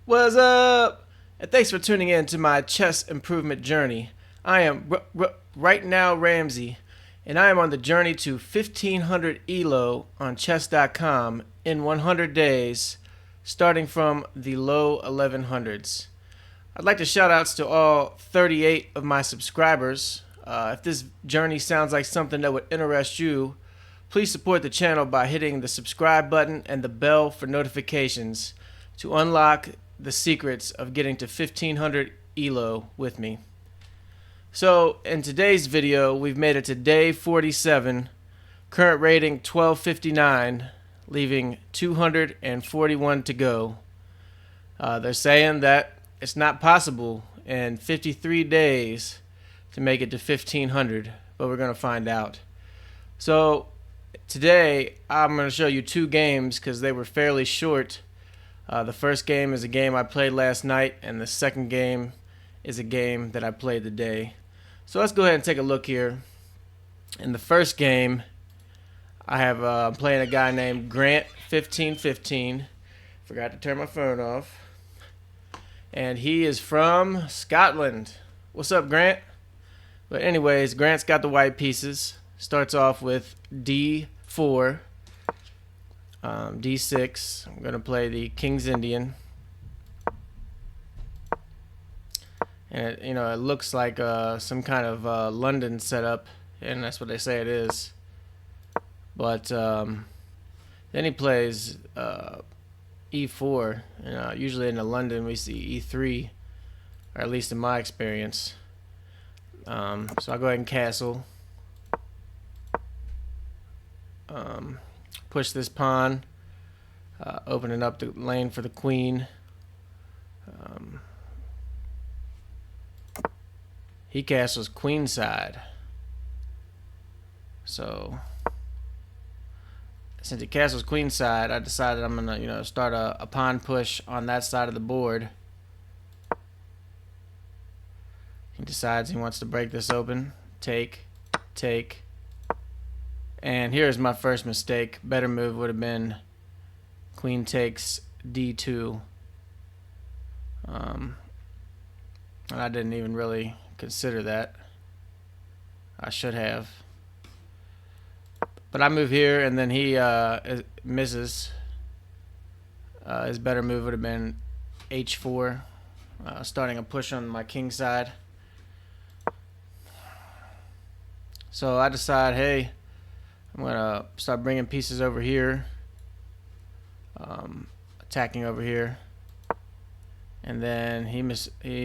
What's up? And thanks for tuning in to my chess improvement journey. I am right now Ramsey, and I am on the journey to 1500 ELO on chess.com in 100 days, starting from the low 1100s. I'd like to shout outs to all 38 of my subscribers. If this journey sounds like something that would interest you, please support the channel by hitting the subscribe button and the bell for notifications to unlock the secrets of getting to 1500 ELO with me. So in today's video, we've made it to day 47, current rating 1259, leaving 241 to go. They're saying that it's not possible in 53 days to make it to 1500, but we're going to find out. So today I'm going to show you two games because they were fairly short. The first game is a game I played last night, and the second game is a game that I played today. So let's go ahead and take a look here. In the first game, I have I'm playing a guy named Grant1515. Forgot to turn my phone off. And he is from Scotland. What's up, Grant? But anyways, Grant's got the white pieces. Starts off with D4. D6. I'm going to play the King's Indian. And it looks like some kind of London setup, and that's what they say it is. But then he plays E4. Usually in the London we see E3, or at least in my experience. So I'll go ahead and castle. Push this pawn, opening up the lane for the queen. He castles queenside. So since he castles queenside, I decided I'm gonna start a pawn push on that side of the board. He decides he wants to break this open. Take. And here's my first mistake. Better move would have been queen takes D2. And I didn't even really consider that. I should have. But I move here, and then he misses. His better move would have been H4, starting a push on my king side. So I decide, hey, I'm gonna start bringing pieces over here, attacking over here, and then he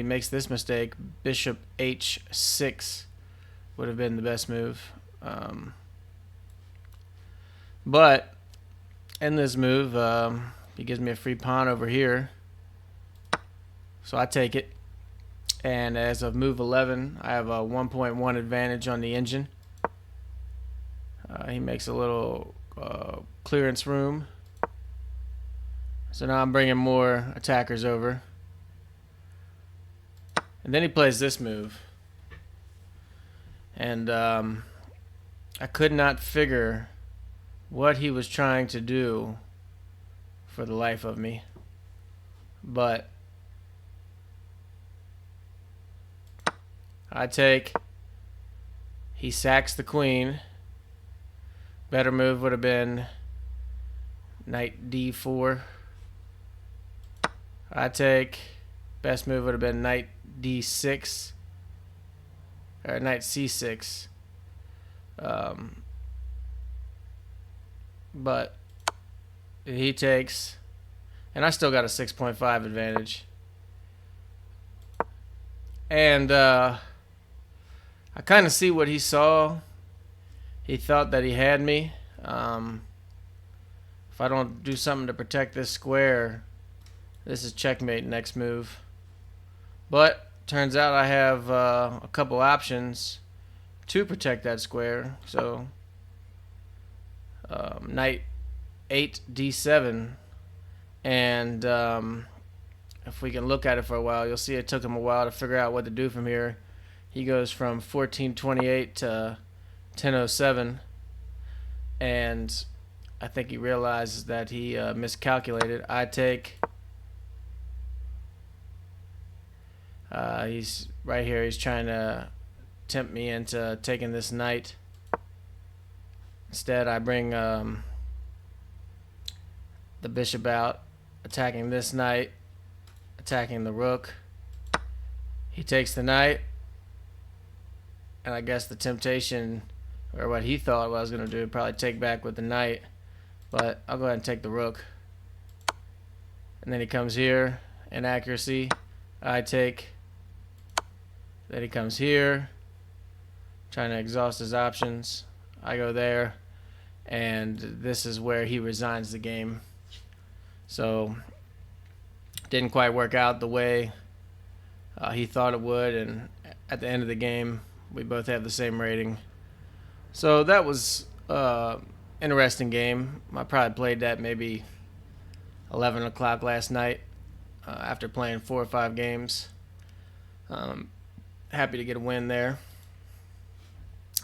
makes this mistake. Bishop H6 would have been the best move, but in this move, he gives me a free pawn over here, so I take it. And as of move 11, I have a 1.1 advantage on the engine. He makes a little clearance room. So now I'm bringing more attackers over. And then he plays this move. And I could not figure what he was trying to do for the life of me. But I take. He sacks the queen. Better move would have been knight D4. I take. Best move would have been knight D6 or knight C6. But he takes, and I still got a 6.5 advantage. And I kind of see what he saw. He thought that he had me. If I don't do something to protect this square, this is checkmate next move. But turns out I have a couple options to protect that square. So knight 8 D7, and if we can look at it for a while, you'll see it took him a while to figure out what to do from here. He goes from 1428 to 1007, and I think he realizes that he miscalculated. I take. He's right here. He's trying to tempt me into taking this knight. Instead, I bring the bishop out, attacking this knight, attacking the rook. He takes the knight, and I guess the temptation, or what he thought what I was going to do, probably take back with the knight, but I'll go ahead and take the rook. And then he comes here, inaccuracy, I take. Then he comes here, trying to exhaust his options. I go there, and this is where he resigns the game. So, didn't quite work out the way he thought it would, and at the end of the game, we both have the same rating. So that was interesting game. I probably played that maybe 11 o'clock last night after playing 4 or 5 games. Happy to get a win there.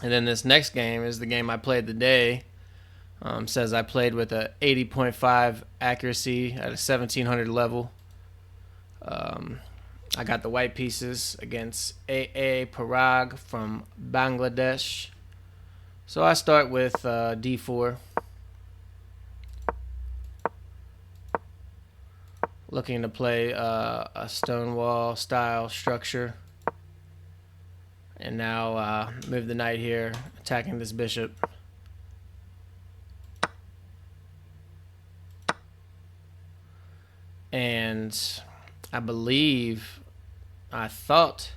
And then this next game is the game I played today. Says I played with a 80.5 accuracy at a 1700 level. I got the white pieces against A.A. Parag from Bangladesh. So I start with D4. Looking to play a Stonewall style structure. And now move the knight here, attacking this bishop. And I thought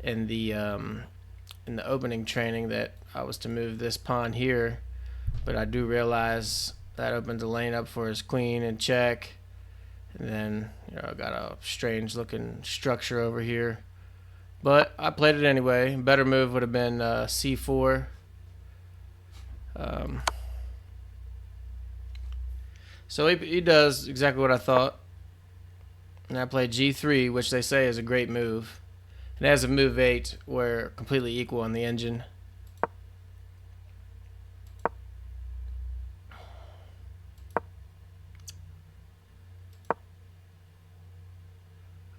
in the opening training that I was to move this pawn here, but I do realize that opens a lane up for his queen and check. And then I got a strange looking structure over here, but I played it anyway. Better move would have been C4. So he does exactly what I thought. And I played G3, which they say is a great move. And as of move 8, we're completely equal on the engine.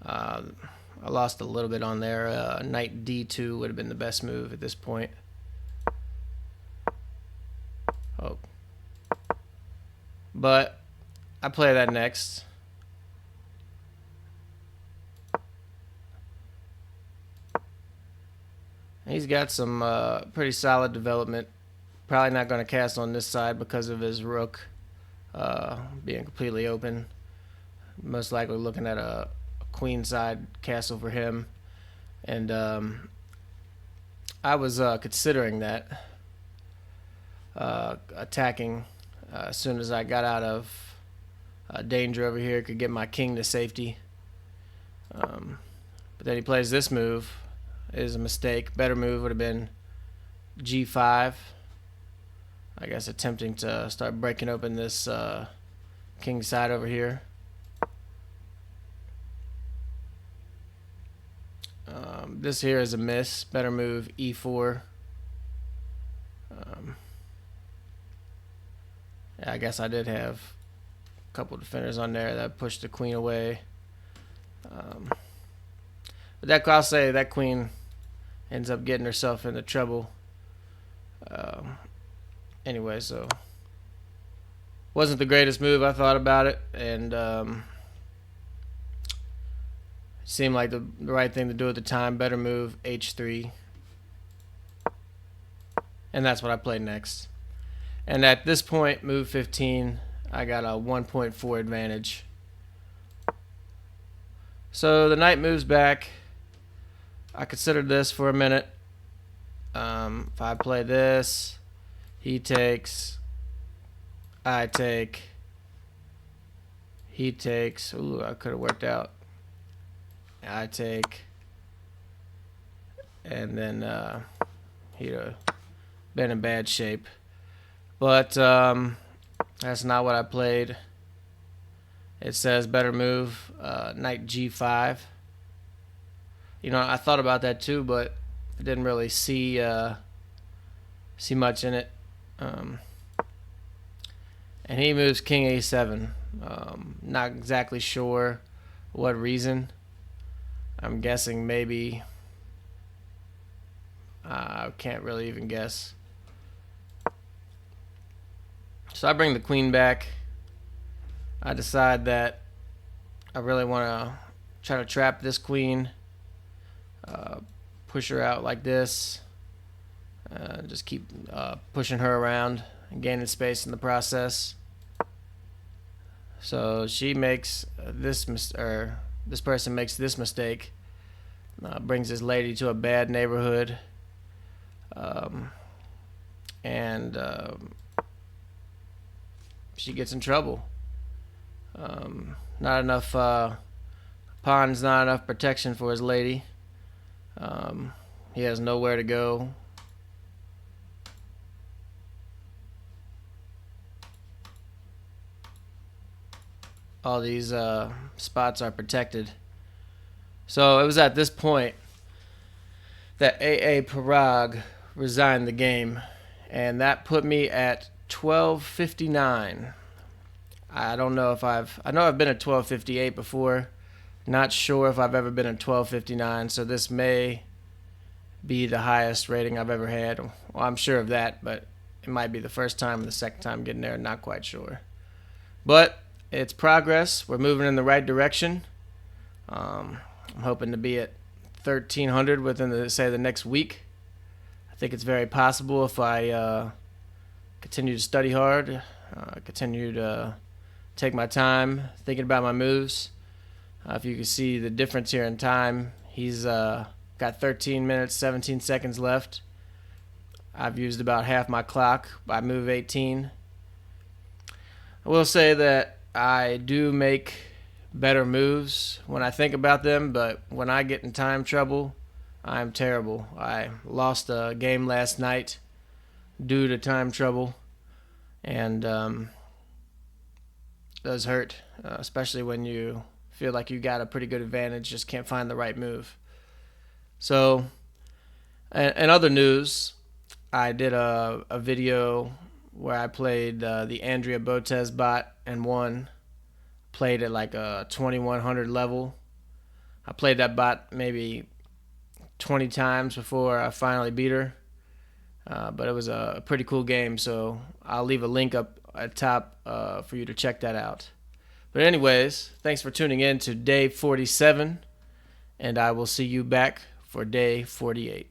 I lost a little bit on there. Knight D2 would have been the best move at this point. Oh. But I play that next. He's got some pretty solid development. Probably not going to cast on this side because of his rook being completely open. Most likely looking at a queenside castle for him. And I was considering that. Attacking as soon as I got out of danger over here, could get my king to safety. But then he plays this move. It is a mistake. Better move would have been G5. I guess attempting to start breaking open this king side over here. This here is a miss. Better move E4. Yeah, I guess I did have a couple defenders on there that pushed the queen away. But that, I'll say that queen ends up getting herself into trouble. Anyway, so wasn't the greatest move. I thought about it, and it seemed like the right thing to do at the time. Better move H3, and that's what I played next. And at this point, move 15, I got a 1.4 advantage. So the knight moves back. I considered this for a minute. If I play this, he takes, I take, he takes. Ooh, I could have worked out. I take, and then he'd have been in bad shape. But that's not what I played. It says better move, knight G5. I thought about that too, but I didn't really see much in it. And he moves king A7. Not exactly sure what reason. I'm guessing maybe, I can't really even guess. So I bring the queen back. I decide that I really want to try to trap this queen, push her out like this, just keep pushing her around and gaining space in the process. So she makes this person makes this mistake, brings this lady to a bad neighborhood, and she gets in trouble. Not enough pawn's not enough protection for his lady. He has nowhere to go. All these spots are protected. So it was at this point that A.A. Parag resigned the game, and that put me at 1259. I don't know if I know I've been at 1258 before. Not sure if I've ever been at 1259, so this may be the highest rating I've ever had. Well, I'm sure of that, but it might be the first time and the second time getting there. Not quite sure. But it's progress. We're moving in the right direction. I'm hoping to be at 1300 within the next week. I think it's very possible if I continue to study hard, continue to take my time thinking about my moves. If you can see the difference here in time, he's got 13 minutes, 17 seconds left. I've used about half my clock by move 18. I will say that I do make better moves when I think about them, but when I get in time trouble, I'm terrible. I lost a game last night due to time trouble, and it does hurt, especially when you feel like you got a pretty good advantage, just can't find the right move. So, in other news, I did a video where I played the Andrea Botez bot and won. Played at like a 2100 level. I played that bot maybe 20 times before I finally beat her. But it was a pretty cool game, so I'll leave a link up at top for you to check that out. But anyways, thanks for tuning in to day 47, and I will see you back for day 48.